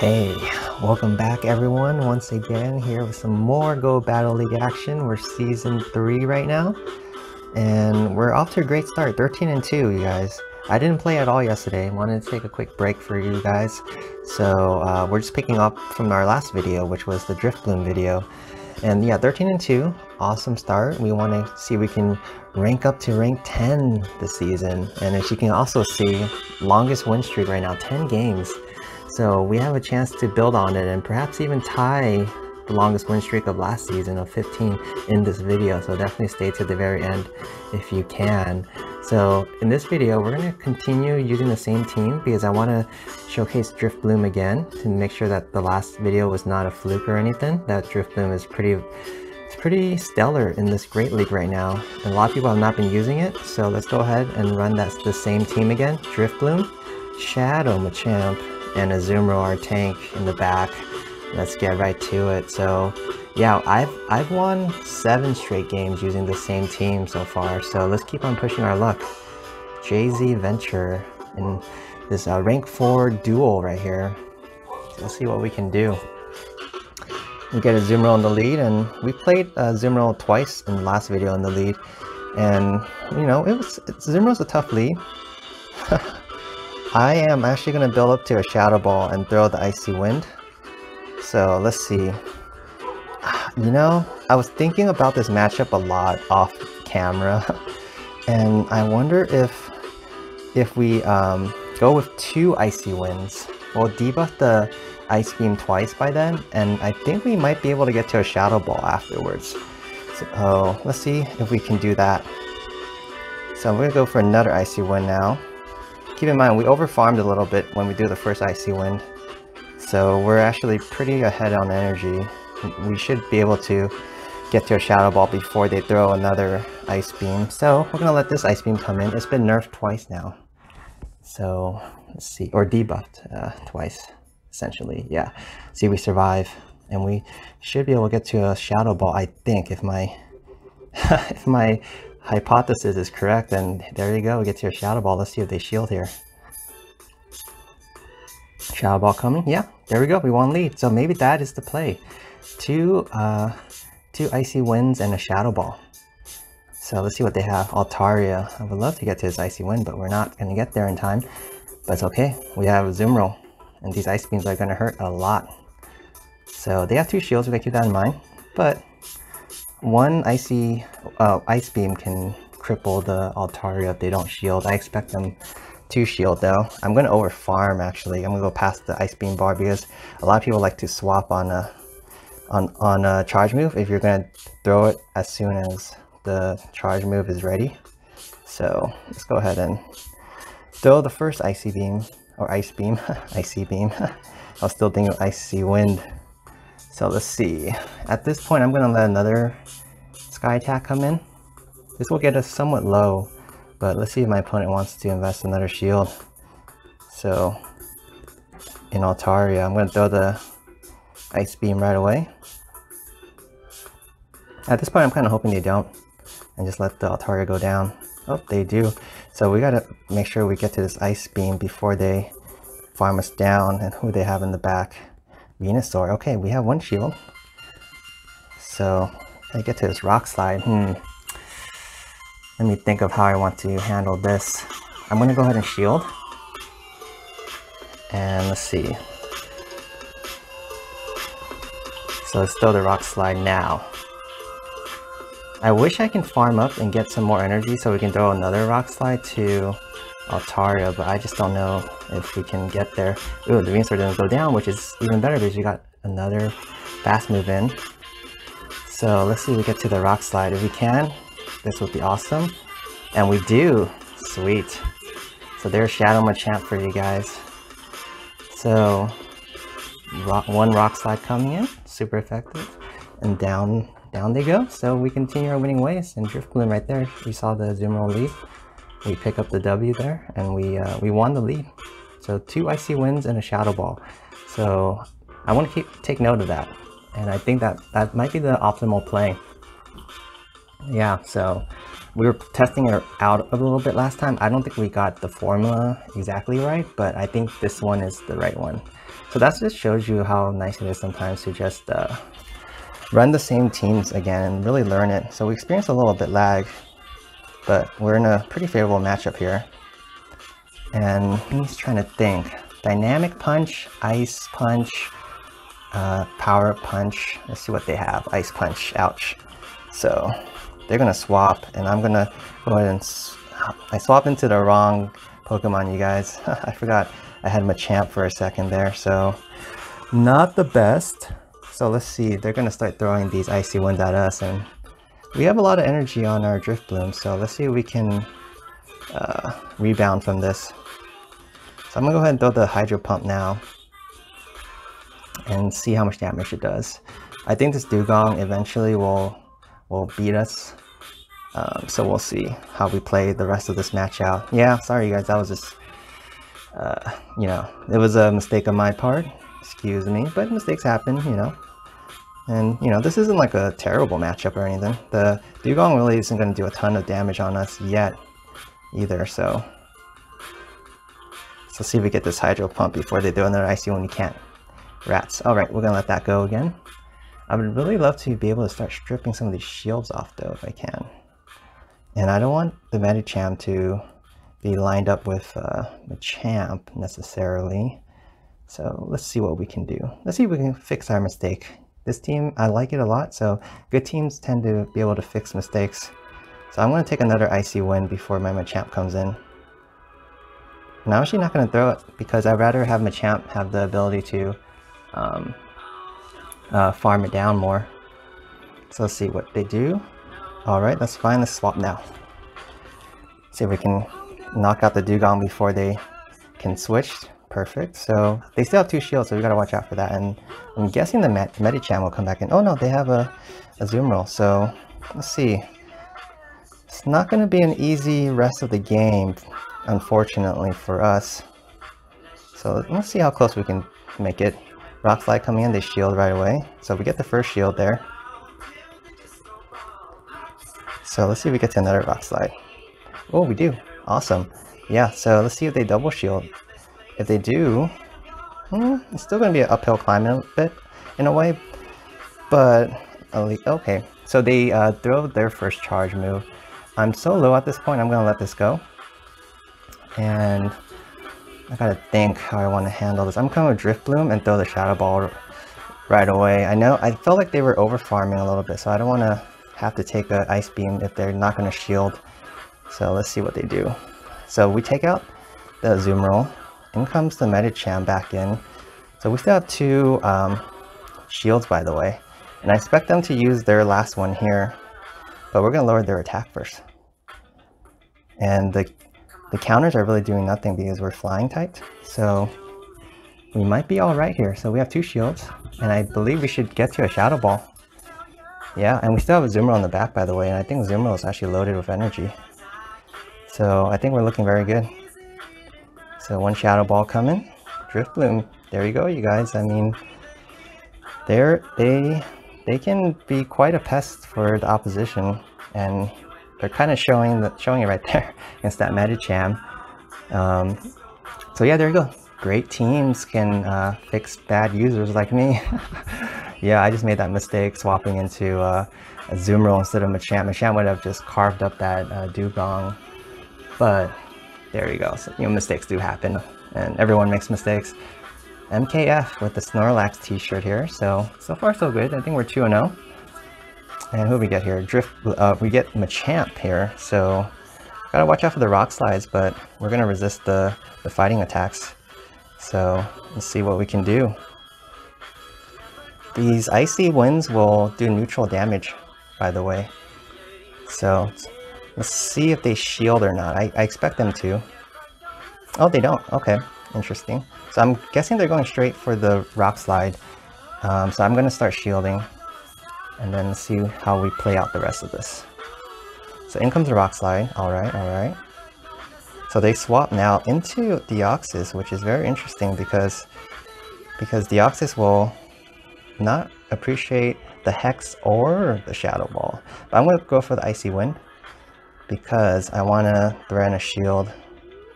Hey, welcome back everyone, once again here with some more Go Battle League action. We're season 3 right now, and we're off to a great start, 13-2, you guys. I didn't play at all yesterday, wanted to take a quick break for you guys. So we're just picking up from our last video, which was the Drifblim video. And yeah, 13-2, awesome start. We want to see if we can rank up to rank 10 this season. And as you can also see, longest win streak right now, 10 games. So we have a chance to build on it and perhaps even tie the longest win streak of last season of 15 in this video. So definitely stay to the very end if you can. So in this video, we're going to continue using the same team because I want to showcase Drifblim again to make sure that the last video was not a fluke or anything. That Drifblim is pretty stellar in this great league right now. And a lot of people have not been using it. So let's go ahead and run the same team again. Drifblim, Shadow Machamp, and Azumarill, our tank, in the back. Let's get right to it. So yeah, I've won 7 straight games using the same team so far, so let's keep on pushing our luck. JZ Venture in this rank 4 duel right here. So let's see what we can do. We get Azumarill in the lead, and we played Azumarill twice in the last video in the lead, and you know, Azumarill's a tough lead. I am actually going to build up to a Shadow Ball and throw the Icy Wind. So let's see. You know, I was thinking about this matchup a lot off camera, and I wonder if we go with 2 Icy Winds. We'll debuff the Ice Beam twice by then, and I think we might be able to get to a Shadow Ball afterwards. So let's see if we can do that. So I'm going to go for another Icy Wind now. Keep in mind, we overfarmed a little bit when we do the first Icy Wind, so we're actually pretty ahead on energy. We should be able to get to a Shadow Ball before they throw another Ice Beam. So we're gonna let this Ice Beam come in. It's been nerfed twice now, so let's see, or debuffed twice, essentially. Yeah, see, we survive, and we should be able to get to a Shadow Ball, I think, if my if my hypothesis is correct. And there you go, we get to a Shadow Ball. Let's see if they shield here. Shadow Ball coming. Yeah, there we go, we won lead. So maybe that is the play. Two Icy Winds and a Shadow Ball. So let's see what they have. Altaria. I would love to get to his Icy Wind, but we're not going to get there in time. But it's okay, we have Azumarill, and these Ice Beams are going to hurt a lot. So they have 2 shields, we got to keep that in mind. But one Ice Beam can cripple the Altaria if they don't shield. I expect them to shield though. I'm going to over farm actually. I'm going to go past the Ice Beam bar because a lot of people like to swap on a charge move if you're going to throw it as soon as the charge move is ready. So let's go ahead and throw the first Icy Beam, or Ice Beam, Icy Beam. I was still thinking of Icy Wind. So let's see. At this point, I'm going to let another Sky Attack come in. This will get us somewhat low, but let's see if my opponent wants to invest another shield. So in Altaria, I'm going to throw the Ice Beam right away. At this point, I'm kind of hoping they don't, and just let the Altaria go down. Oh, they do. So we got to make sure we get to this Ice Beam before they farm us down. And who they have in the back? Venusaur. Okay, we have 1 shield. So I get to this Rock Slide. Let me think of how I want to handle this. I'm going to go ahead and shield. And let's see. So let's throw the Rock Slide now. I wish I can farm up and get some more energy so we can throw another Rock Slide to Altaria, but I just don't know if we can get there. Ooh, the Venusaur didn't go down, which is even better because we got another fast move in. So let's see if we get to the Rock Slide. If we can, this would be awesome. And we do. Sweet. So there's Shadow Machamp for you guys. So one Rock Slide coming in, super effective, and down they go. So we continue our winning ways, and Drifblim right there. We saw the Azumarill lead. We pick up the W there, and we won the lead. So 2 Icy Winds and a Shadow Ball. So I want to take note of that, and I think that might be the optimal play. Yeah, so we were testing it out a little bit last time. I don't think we got the formula exactly right, but I think this one is the right one. So that just shows you how nice it is sometimes to just run the same teams again and really learn it. So we experienced a little bit lag, but we're in a pretty favorable matchup here. And he's trying to think. Dynamic Punch, Ice Punch, Power Punch. Let's see what they have. Ice Punch, ouch. So they're gonna swap, and I'm gonna go ahead and I swapped into the wrong Pokemon, you guys. I forgot I had Machamp for a second there, so not the best. So let's see, they're gonna start throwing these icy winds at us, and we have a lot of energy on our Drifblim, so let's see if we can rebound from this. So I'm gonna go ahead and throw the Hydro Pump now and see how much damage it does. I think this Dugong eventually will beat us. So we'll see how we play the rest of this match out. Yeah, sorry guys, that was just, you know, it was a mistake on my part. Excuse me, but mistakes happen, you know. And, you know, this isn't like a terrible matchup or anything. The Dugong really isn't going to do a ton of damage on us yet either, so let's see if we get this Hydro Pump before they do another Icy when we can't. Rats. Alright, we're going to let that go again. I would really love to be able to start stripping some of these shields off though, if I can. And I don't want the Machamp to be lined up with Machamp necessarily. So let's see what we can do. Let's see if we can fix our mistake. This team, I like it a lot, so good teams tend to be able to fix mistakes. So I'm going to take another Icy Wind before my Machamp comes in. And I'm actually not going to throw it because I'd rather have Machamp have the ability to farm it down more. So let's see what they do. Alright, that's fine. Let's swap now. See if we can knock out the Dugong before they can switch. Perfect. So they still have 2 shields, so we gotta watch out for that. And I'm guessing the Machamp will come back in. Oh no, they have a Azumarill. So let's see. It's not gonna be an easy rest of the game, unfortunately for us. So let's see how close we can make it. Rock Slide coming in, they shield right away. So we get the first shield there. So let's see if we get to another Rock Slide. Oh, we do. Awesome. Yeah, so let's see if they double shield. If they do, it's still going to be an uphill climb a bit, in a way. But, okay. So they throw their first charge move. I'm so low at this point, I'm going to let this go. And I got to think how I want to handle this. I'm going to Drifblim and throw the Shadow Ball right away. I know, I felt like they were over farming a little bit, so I don't want to have to take an Ice Beam if they're not going to shield. So let's see what they do. So we take out the Azumarill. In comes the Machamp back in. So we still have 2 shields, by the way. And I expect them to use their last one here. But we're going to lower their attack first. And the counters are really doing nothing because we're flying typed. So we might be alright here. So we have 2 shields. And I believe we should get to a Shadow Ball. Yeah, and we still have a Azumarill on the back, by the way. And I think Azumarill is actually loaded with energy. So I think we're looking very good. So 1 Shadow Ball coming. Drifblim. There you go, you guys. I mean, they can be quite a pest for the opposition, and they're kind of showing it right there against that Machamp. So yeah, there you go. Great teams can fix bad users like me. Yeah, I just made that mistake swapping into a Azumarill instead of Machamp. Machamp would have just carved up that Dugong, but there you go. So, you know, mistakes do happen, and everyone makes mistakes. MKF with the Snorlax t-shirt here. So far so good. I think we're 2-0. And who we get here? We get Machamp here. So gotta watch out for the Rock Slides, but we're gonna resist the fighting attacks. So let's see what we can do. These Icy Winds will do neutral damage, by the way. So let's see if they shield or not. I expect them to. Oh, they don't. Okay, interesting. So I'm guessing they're going straight for the Rock Slide. So I'm going to start shielding. And then see how we play out the rest of this. So in comes the Rock Slide. Alright, alright. So they swap now into Deoxys, which is very interesting because Deoxys will not appreciate the Hex or the Shadow Ball. But I'm going to go for the Icy Wind because I want to throw in a shield.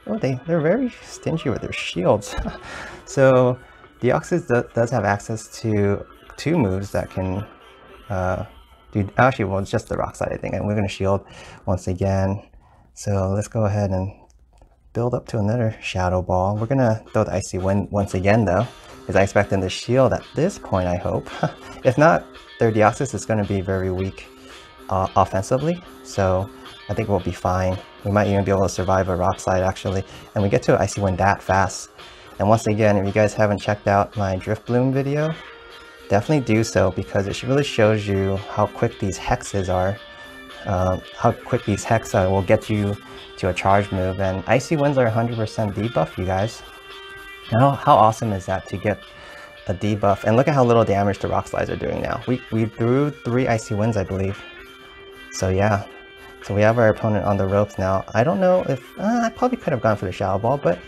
Oh, they're very stingy with their shields. So Deoxys does have access to 2 moves that can do, actually, well, it's just the rock slide, I think, and we're going to shield once again. So let's go ahead and build up to another Shadow Ball. We're going to throw the Icy Wind once again, though, because I expect them to shield at this point, I hope. If not, their Deoxys is going to be very weak offensively, so I think we'll be fine. We might even be able to survive a rock slide, actually, and we get to Icy Wind that fast. And once again, if you guys haven't checked out my Drifblim video, definitely do so, because it really shows you how quick these hexes are. How quick these hex will get you to a charge move, and Icy Winds are 100% debuff, you guys. And how awesome is that to get a debuff? And look at how little damage the rock slides are doing now. We threw 3 Icy Winds, I believe. So yeah, so we have our opponent on the ropes now. I don't know if I probably could have gone for the Shadow Ball, but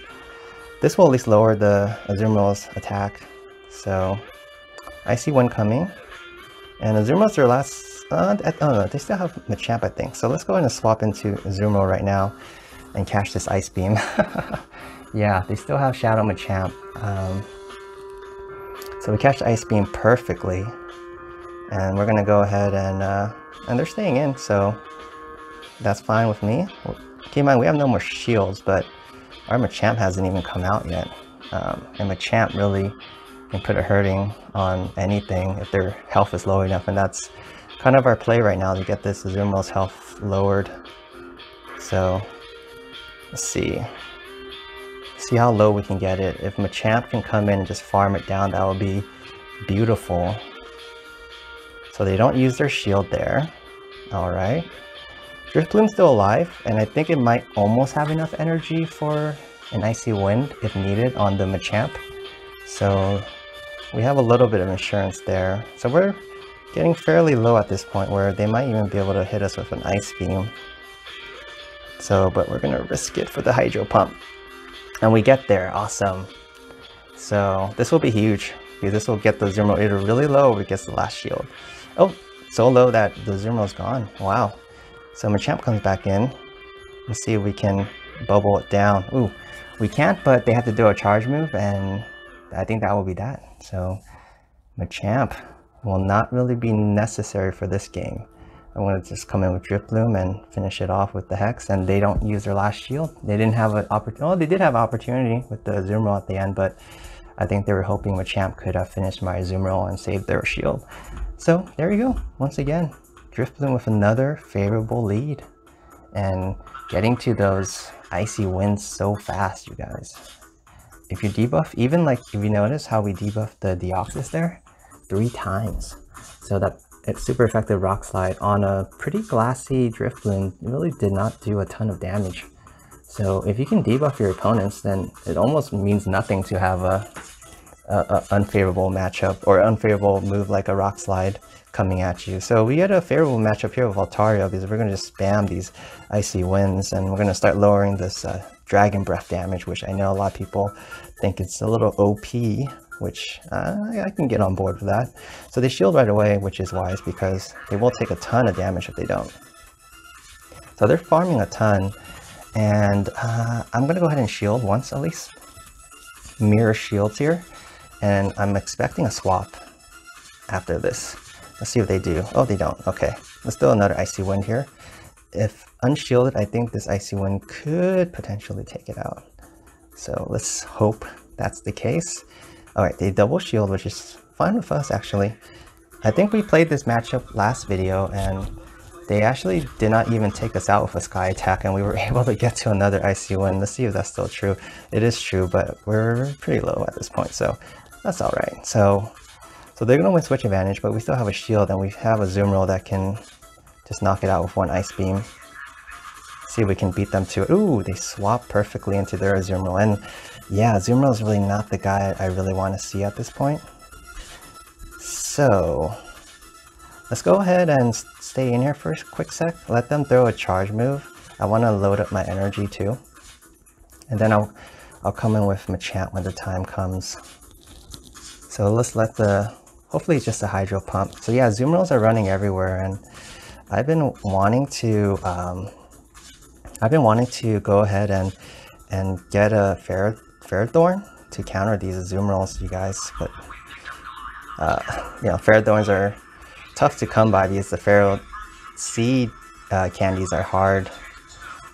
this will at least lower the Azumarill's attack. So Icy Wind coming, and Azumarill's their last. Oh no, they still have Machamp, I think. So let's go ahead and swap into Azumarill right now and catch this Ice Beam. Yeah, they still have Shadow Machamp. So we catch the Ice Beam perfectly, and we're gonna go ahead and they're staying in, so that's fine with me. Keep in mind, we have no more shields, but our Machamp hasn't even come out yet, and Machamp really can put a hurting on anything if their health is low enough, and that's kind of our play right now, to get this Azumarill's health lowered. So let's see how low we can get it. If Machamp can come in and just farm it down, that would be beautiful. So they don't use their shield there. All right, Drifblim's still alive, and I think it might almost have enough energy for an Icy Wind if needed on the Machamp. So we have a little bit of insurance there. So we're getting fairly low at this point, where they might even be able to hit us with an Ice Beam. So, but we're gonna risk it for the Hydro Pump. And we get there, awesome. So this will be huge, because this will get the Azumarill either really low or it gets the last shield. Oh, so low that the Azumarill's gone, wow. So Machamp comes back in. Let's see if we can bubble it down. Ooh, we can't, but they have to do a charge move, and I think that will be that. So Machamp will not really be necessary for this game. I'm going to just come in with Drifblim and finish it off with the Hex, and they don't use their last shield. They didn't have an opportunity. Oh, they did have an opportunity with the Azumarill at the end, but I think they were hoping Machamp could have finished my Azumarill and saved their shield. So there you go. Once again, Drifblim with another favorable lead, and getting to those Icy Winds so fast, you guys. If you debuff, even like if you notice how we debuffed the Deoxys there 3 times, so that it's super effective rock slide on a pretty glassy Drifblim really did not do a ton of damage. So if you can debuff your opponents, then it almost means nothing to have a unfavorable matchup or unfavorable move like a rock slide coming at you. So we had a favorable matchup here with Altaria, because we're going to just spam these Icy Winds, and we're going to start lowering this Dragon Breath damage, which I know a lot of people think it's a little OP, which I can get on board with that. So they shield right away, which is wise, because they will take a ton of damage if they don't. So they're farming a ton, and I'm going to go ahead and shield once at least. Mirror shields here, and I'm expecting a swap after this. Let's see what they do. Oh, they don't. Okay, let's do another Icy Wind here. If unshielded, I think this Icy Wind could potentially take it out. So let's hope that's the case. All right, they double shield, which is fine with us, actually. I think we played this matchup last video, and they actually did not even take us out with a Sky Attack, and we were able to get to another Icy Wind. Let's see if that's still true. It is true, but we're pretty low at this point, so that's all right. So they're going to win Switch Advantage, but we still have a shield, and we have a Azumarill that can just knock it out with one Ice Beam. See if we can beat them to it. Ooh, they swap perfectly into their Azumarill, and yeah, Azumarill is really not the guy I really want to see at this point. So let's go ahead and stay in here for a quick sec. Let them throw a charge move. I want to load up my energy too, and then I'll come in with Machamp when the time comes. So let's let the, hopefully it's just a Hydro Pump. So yeah, Azumarills are running everywhere, and I've been wanting to go ahead and get a Ferrothorn to counter these Azumarills, you guys. But you know, Ferrothorns are tough to come by because the Ferro Seed candies are hard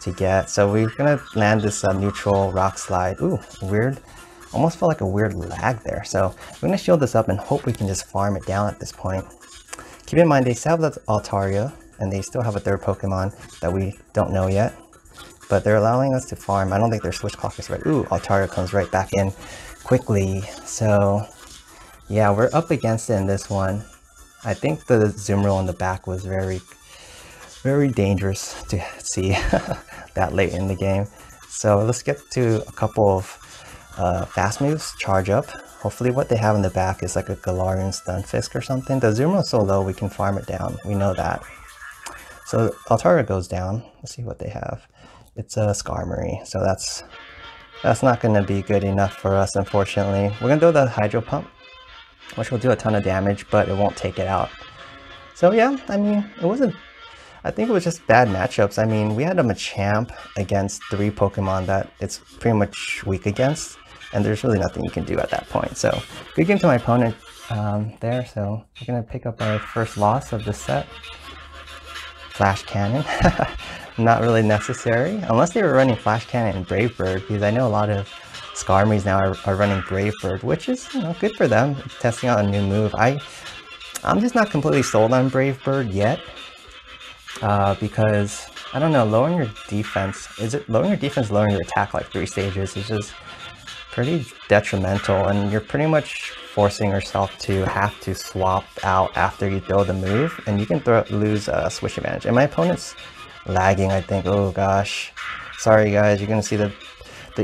to get. So we're gonna land this neutral Rock Slide. Ooh, weird. Almost felt like a weird lag there. So we're gonna shield this up and hope we can just farm it down at this point. Keep in mind they still have the Altaria, and they still have a third Pokemon that we don't know yet. But they're allowing us to farm. I don't think their switch clock is right. Ooh, Altaria comes right back in quickly. So yeah, we're up against it in this one. I think the Azumarill in the back was very, very dangerous to see that late in the game. So let's get to a couple of fast moves, charge up. Hopefully what they have in the back is like a Galarian Stunfisk or something. The Azumarill is so low, we can farm it down. We know that. So Altaria goes down. Let's see what they have. It's a Skarmory, so that's not going to be good enough for us, unfortunately. We're going to do the Hydro Pump, which will do a ton of damage, but it won't take it out. So yeah, I mean, I think it was just bad matchups. I mean, we had a Machamp against 3 Pokemon that it's pretty much weak against, and there's really nothing you can do at that point. So good game to my opponent there. So we're going to pick up our first loss of the set. Flash Cannon. Not really necessary, unless they were running Flash Cannon and Brave Bird, because I know a lot of Skarmories now are running Brave Bird, which is, you know, good for them, testing out a new move. I'm just not completely sold on Brave Bird yet, because, I don't know, lowering your defense, lowering your attack like 3 stages is just pretty detrimental, and you're pretty much forcing yourself to have to swap out after you throw the move, and you can lose switch advantage. And my opponent's lagging, I think. Oh gosh, sorry guys, you're gonna see the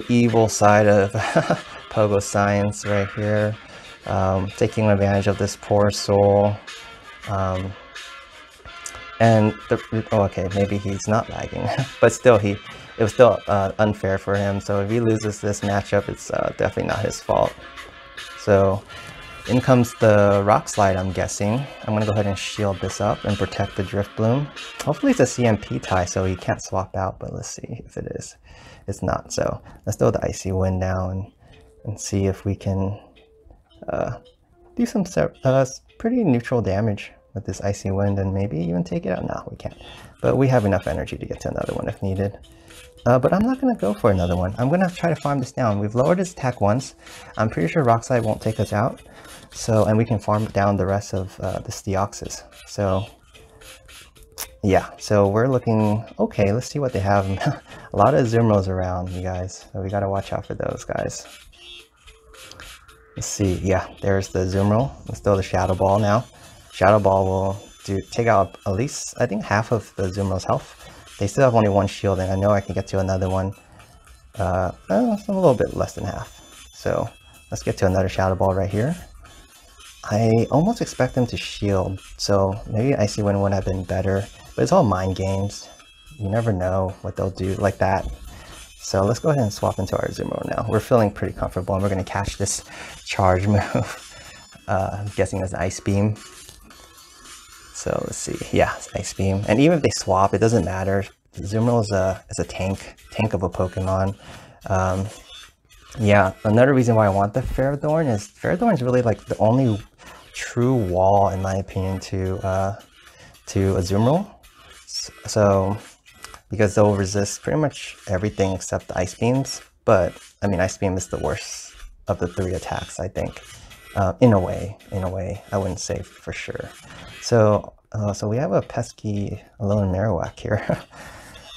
evil side of Pogo Science right here, taking advantage of this poor soul. And okay, maybe he's not lagging, but still it was still unfair for him. So if he loses this matchup, it's definitely not his fault. So in comes the Rock Slide, I'm guessing. I'm going to go ahead and shield this up and protect the Drifblim. Hopefully it's a CMP tie, so he can't swap out, but let's see if it is. It's not, so let's throw the Icy Wind now and see if we can do some pretty neutral damage with this Icy Wind and maybe even take it out. No, we can't. But we have enough energy to get to another one if needed. But I'm not going to go for another one. I'm going to try to farm this down. We've lowered his attack once. I'm pretty sure Rock Slide won't take us out. So, and we can farm down the rest of the Steoxys. So, yeah. So we're looking okay. Let's see what they have. A lot of Azumarills around, you guys. So we got to watch out for those guys. Let's see. Yeah, there's the Azumarill. Let's throw the Shadow Ball now. Shadow Ball will take out at least, I think, half of the Azumarill's health. They still have only 1 shield, and I know I can get to another one. A little bit less than half. So let's get to another Shadow Ball right here. I almost expect them to shield, so maybe Icy Wind would have been better. But it's all mind games. You never know what they'll do like that. So let's go ahead and swap into our Azumarill now. We're feeling pretty comfortable, and we're going to catch this charge move. I'm guessing it's Ice Beam. So let's see. Yeah, it's Ice Beam. And even if they swap, it doesn't matter. Azumarill is a tank of a Pokemon. Yeah, another reason why I want the Ferrothorn is really like the only true wall, in my opinion, to Azumarill. So because they'll resist pretty much everything except the Ice Beams. But I mean, Ice Beam is the worst of the 3 attacks, I think. In a way, I wouldn't say for sure. So we have a pesky Alolan Marowak here.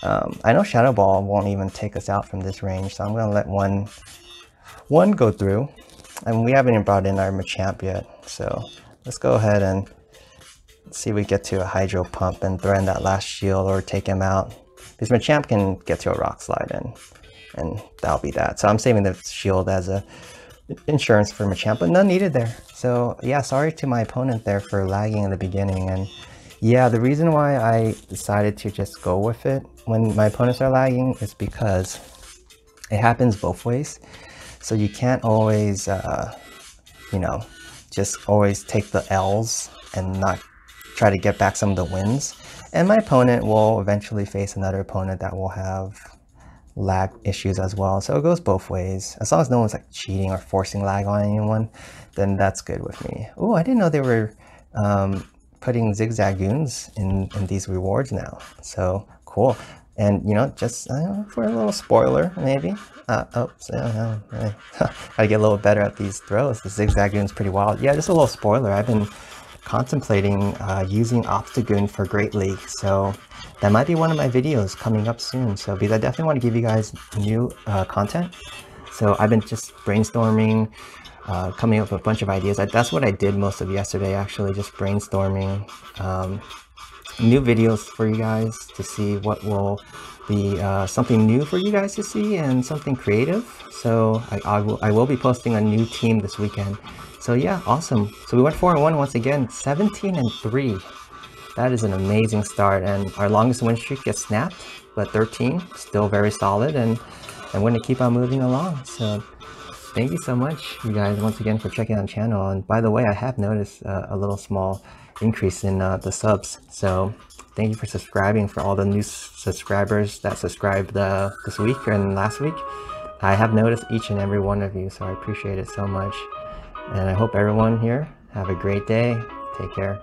I know Shadow Ball won't even take us out from this range, so I'm going to let one go through. And we haven't even brought in our Machamp yet, so let's go ahead and see if we get to a Hydro Pump and throw in that last shield or take him out. Because Machamp can get to a Rock Slide, and that'll be that. So I'm saving the shield as a insurance for Machamp, but none needed there. So yeah, sorry to my opponent there for lagging in the beginning. And yeah, the reason why I decided to just go with it when my opponents are lagging is because it happens both ways. So you can't always, you know, just always take the L's and not try to get back some of the wins. And my opponent will eventually face another opponent that will have lag issues as well. So it goes both ways. As long as no one's like cheating or forcing lag on anyone, then that's good with me. Oh, I didn't know they were putting zigzag goons in these rewards now. So cool. And you know, just for a little spoiler, maybe. Oops, I get a little better at these throws. The zigzag goon's pretty wild. Yeah, just a little spoiler. I've been contemplating using Obstagoon for Great League, so that might be one of my videos coming up soon. So because I definitely want to give you guys new content, so I've been just brainstorming, coming up with a bunch of ideas. That's what I did most of yesterday, actually, just brainstorming new videos for you guys to see what will be something new for you guys to see and something creative. So I will be posting a new team this weekend. So yeah, awesome. So we went 4-1 once again, 17-3. That is an amazing start, and our longest win streak gets snapped, but 13, still very solid, and we're going to keep on moving along. So thank you so much, you guys, once again for checking out the channel. And by the way, I have noticed a little small increase in the subs. So thank you for subscribing, for all the new subscribers that subscribed this week and last week. I have noticed each and every one of you, so I appreciate it so much. And I hope everyone here have a great day. Take care.